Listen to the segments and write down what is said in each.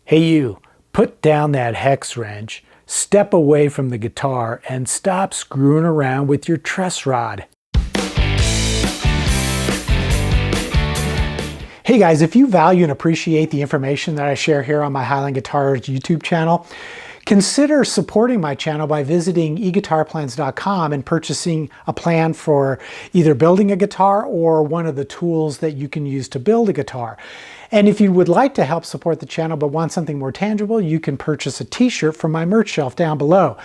Hey you, put down that hex wrench, step away from the guitar, and stop screwing around with your truss rod. Hey guys, if you value and appreciate the information that I share here on my Highline Guitars YouTube channel, consider supporting my channel by visiting eguitarplans.com and purchasing a plan for either building a guitar or one of the tools that you can use to build a guitar. And if you would like to help support the channel but want something more tangible, you can purchase a t-shirt from my merch shelf down below.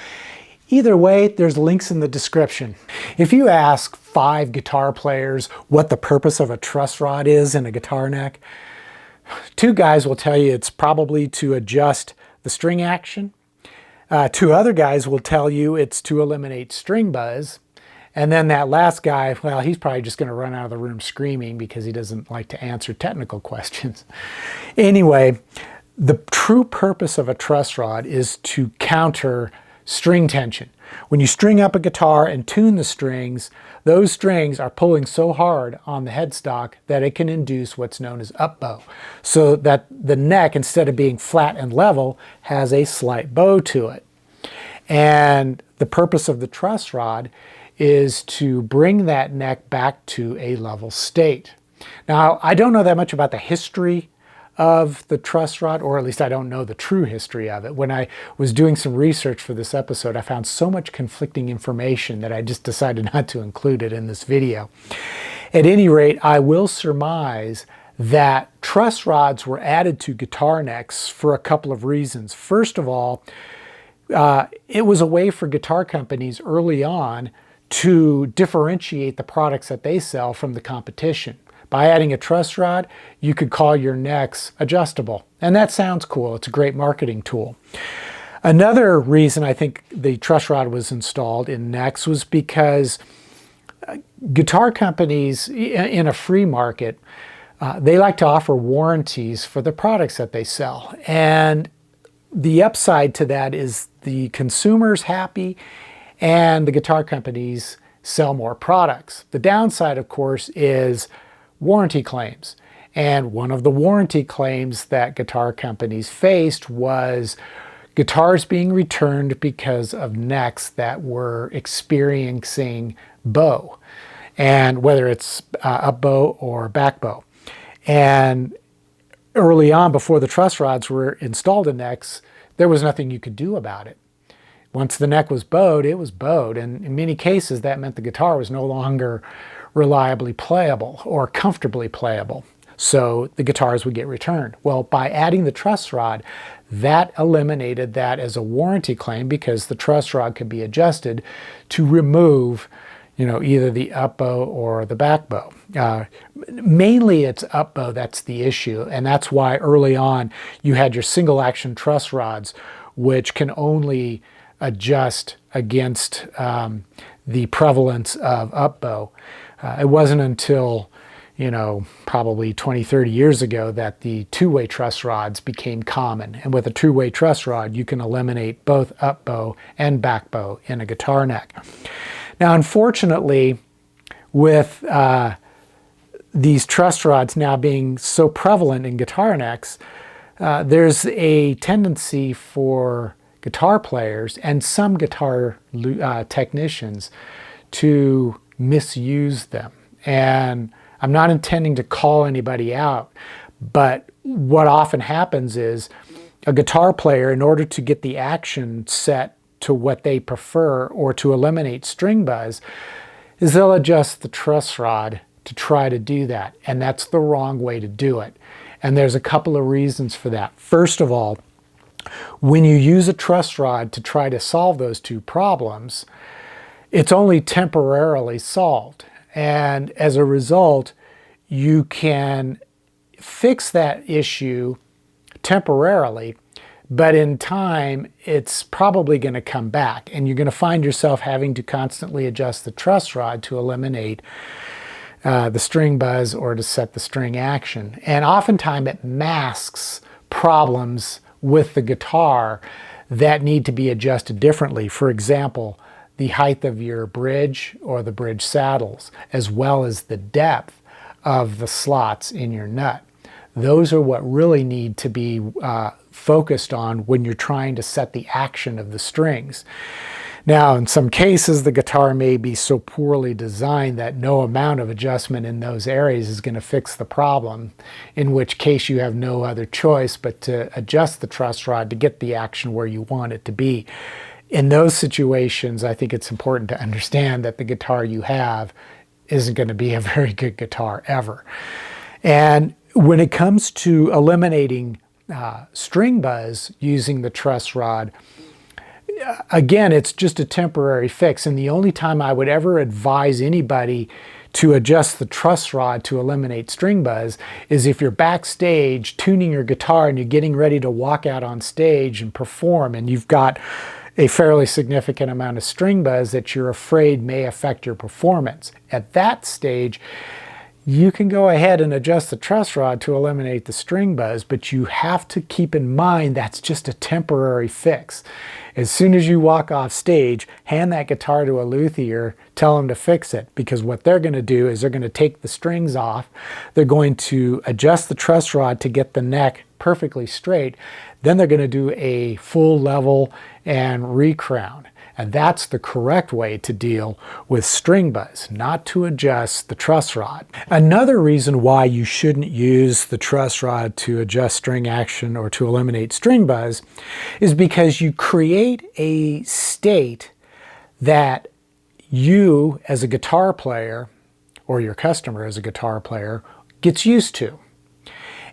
Either way, there's links in the description. If you ask 5 guitar players what the purpose of a truss rod is in a guitar neck, 2 guys will tell you it's probably to adjust the string action. 2 other guys will tell you it's to eliminate string buzz. And then that last guy, well, he's probably just going to run out of the room screaming because he doesn't like to answer technical questions. Anyway, the true purpose of a truss rod is to counter string tension. When you string up a guitar and tune the strings, those strings are pulling so hard on the headstock that it can induce what's known as up bow. So that the neck, instead of being flat and level, has a slight bow to it. And the purpose of the truss rod is to bring that neck back to a level state. Now, I don't know that much about the history of the truss rod, or at least I don't know the true history of it. When I was doing some research for this episode, I found so much conflicting information that I just decided not to include it in this video. At any rate, I will surmise that truss rods were added to guitar necks for a couple of reasons. First of all, it was a way for guitar companies early on to differentiate the products that they sell from the competition. By adding a truss rod, you could call your necks adjustable. And that sounds cool. It's a great marketing tool. Another reason I think the truss rod was installed in necks was because guitar companies in a free market, they like to offer warranties for the products that they sell. And the upside to that is the consumer's happy and the guitar companies sell more products. The downside, of course, is warranty claims. And one of the warranty claims that guitar companies faced was guitars being returned because of necks that were experiencing bow, and whether it's up bow or back bow. And early on, before the truss rods were installed in necks, there was nothing you could do about it. Once the neck was bowed, it was bowed, and in many cases that meant the guitar was no longer reliably playable or comfortably playable, so the guitars would get returned. Well, by adding the truss rod, that eliminated that as a warranty claim, because the truss rod could be adjusted to remove, either the up bow or the back bow. Mainly it's up bow that's the issue, and that's why early on you had your single action truss rods, which can only adjust against the prevalence of up bow. It wasn't until, probably 20, 30 years ago that the two-way truss rods became common. And with a two-way truss rod, you can eliminate both up bow and back bow in a guitar neck. Now, unfortunately, with these truss rods now being so prevalent in guitar necks, there's a tendency for guitar players and some guitar technicians to misuse them. And I'm not intending to call anybody out, but what often happens is a guitar player, in order to get the action set to what they prefer or to eliminate string buzz, is they'll adjust the truss rod to try to do that. And that's the wrong way to do it. And there's a couple of reasons for that. First of all, when you use a truss rod to try to solve those two problems, it's only temporarily solved. And as a result, you can fix that issue temporarily, but in time, it's probably going to come back. And you're going to find yourself having to constantly adjust the truss rod to eliminate the string buzz or to set the string action. And oftentimes it masks problems with the guitar that need to be adjusted differently. For example, the height of your bridge or the bridge saddles, as well as the depth of the slots in your nut. Those are what really need to be focused on when you're trying to set the action of the strings. Now, in some cases, the guitar may be so poorly designed that no amount of adjustment in those areas is going to fix the problem, in which case you have no other choice but to adjust the truss rod to get the action where you want it to be. In those situations, I think it's important to understand that the guitar you have isn't going to be a very good guitar ever. And when it comes to eliminating string buzz using the truss rod, again, it's just a temporary fix, and the only time I would ever advise anybody to adjust the truss rod to eliminate string buzz is if you're backstage tuning your guitar and you're getting ready to walk out on stage and perform, and you've got a fairly significant amount of string buzz that you're afraid may affect your performance. At that stage, you can go ahead and adjust the truss rod to eliminate the string buzz, but you have to keep in mind that's just a temporary fix. As soon as you walk off stage, hand that guitar to a luthier, tell them to fix it, because what they're going to do is they're going to take the strings off, they're going to adjust the truss rod to get the neck perfectly straight, then they're going to do a full level and recrown. And that's the correct way to deal with string buzz, not to adjust the truss rod. Another reason why you shouldn't use the truss rod to adjust string action or to eliminate string buzz is because you create a state that you as a guitar player, or your customer as a guitar player, gets used to.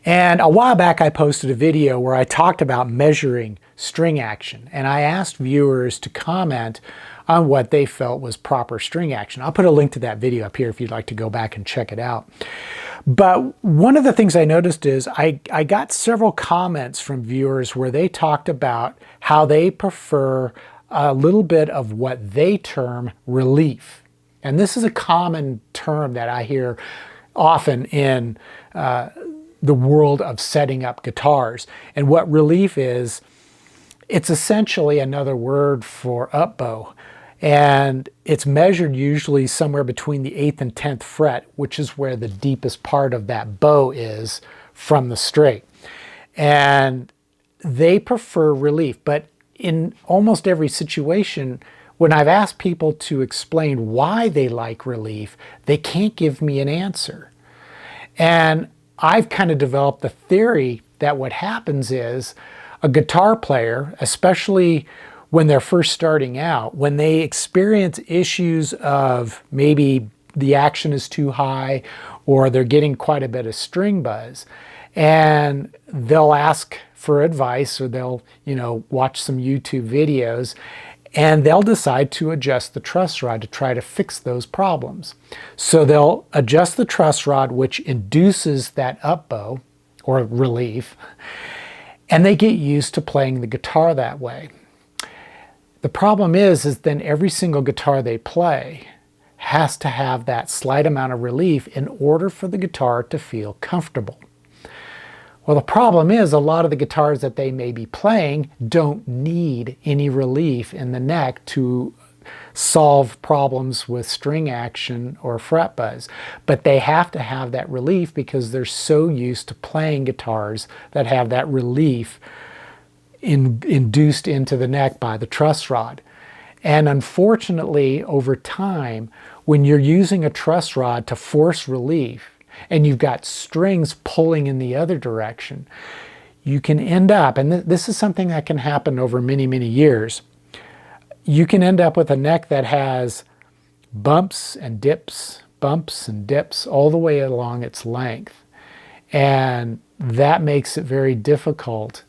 And a while back I posted a video where I talked about measuring string action, and I asked viewers to comment on what they felt was proper string action. I'll put a link to that video up here if you'd like to go back and check it out. But one of the things I noticed is I got several comments from viewers where they talked about how they prefer a little bit of what they term relief. And this is a common term that I hear often in the world of setting up guitars. And what relief is, it's essentially another word for up bow. And it's measured usually somewhere between the 8th and 10th fret, which is where the deepest part of that bow is from the straight. And they prefer relief, but in almost every situation, when I've asked people to explain why they like relief, they can't give me an answer. And I've kind of developed the theory that what happens is a guitar player, especially when they're first starting out, when they experience issues of maybe the action is too high or they're getting quite a bit of string buzz, and they'll ask for advice or they'll, watch some YouTube videos, and they'll decide to adjust the truss rod to try to fix those problems. So they'll adjust the truss rod, which induces that up bow or relief, and they get used to playing the guitar that way. The problem is then every single guitar they play has to have that slight amount of relief in order for the guitar to feel comfortable. Well, the problem is a lot of the guitars that they may be playing don't need any relief in the neck to solve problems with string action or fret buzz. But they have to have that relief because they're so used to playing guitars that have that relief induced into the neck by the truss rod. And unfortunately, over time, when you're using a truss rod to force relief, and you've got strings pulling in the other direction, you can end up, and this is something that can happen over many, many years, you can end up with a neck that has bumps and dips all the way along its length. And that makes it very difficult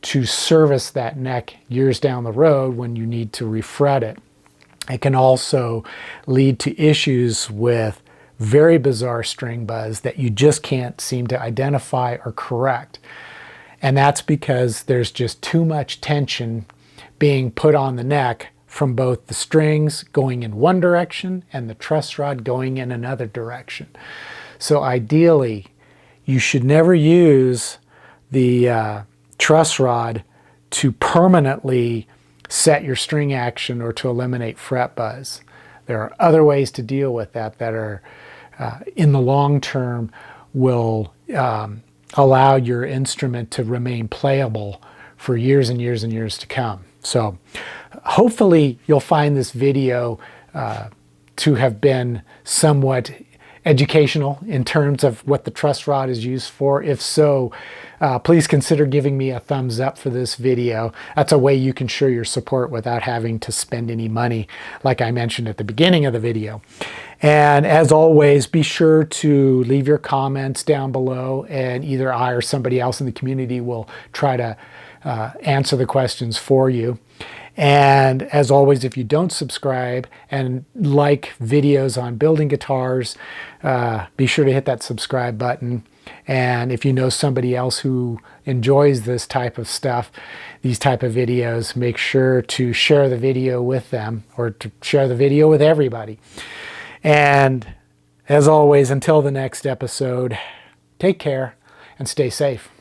to service that neck years down the road when you need to refret it. It can also lead to issues with very bizarre string buzz that you just can't seem to identify or correct. And that's because there's just too much tension being put on the neck from both the strings going in one direction and the truss rod going in another direction. So ideally, you should never use the truss rod to permanently set your string action or to eliminate fret buzz. There are other ways to deal with that are in the long term will allow your instrument to remain playable for years and years and years to come. So hopefully you'll find this video to have been somewhat educational in terms of what the truss rod is used for. If so, please consider giving me a thumbs up for this video. That's a way you can show your support without having to spend any money, like I mentioned at the beginning of the video. And as always, be sure to leave your comments down below, and either I or somebody else in the community will try to answer the questions for you. And as always, if you don't subscribe and like videos on building guitars, be sure to hit that subscribe button. And if you know somebody else who enjoys this type of stuff, these type of videos, make sure to share the video with them, or to share the video with everybody. And as always, until the next episode, take care and stay safe.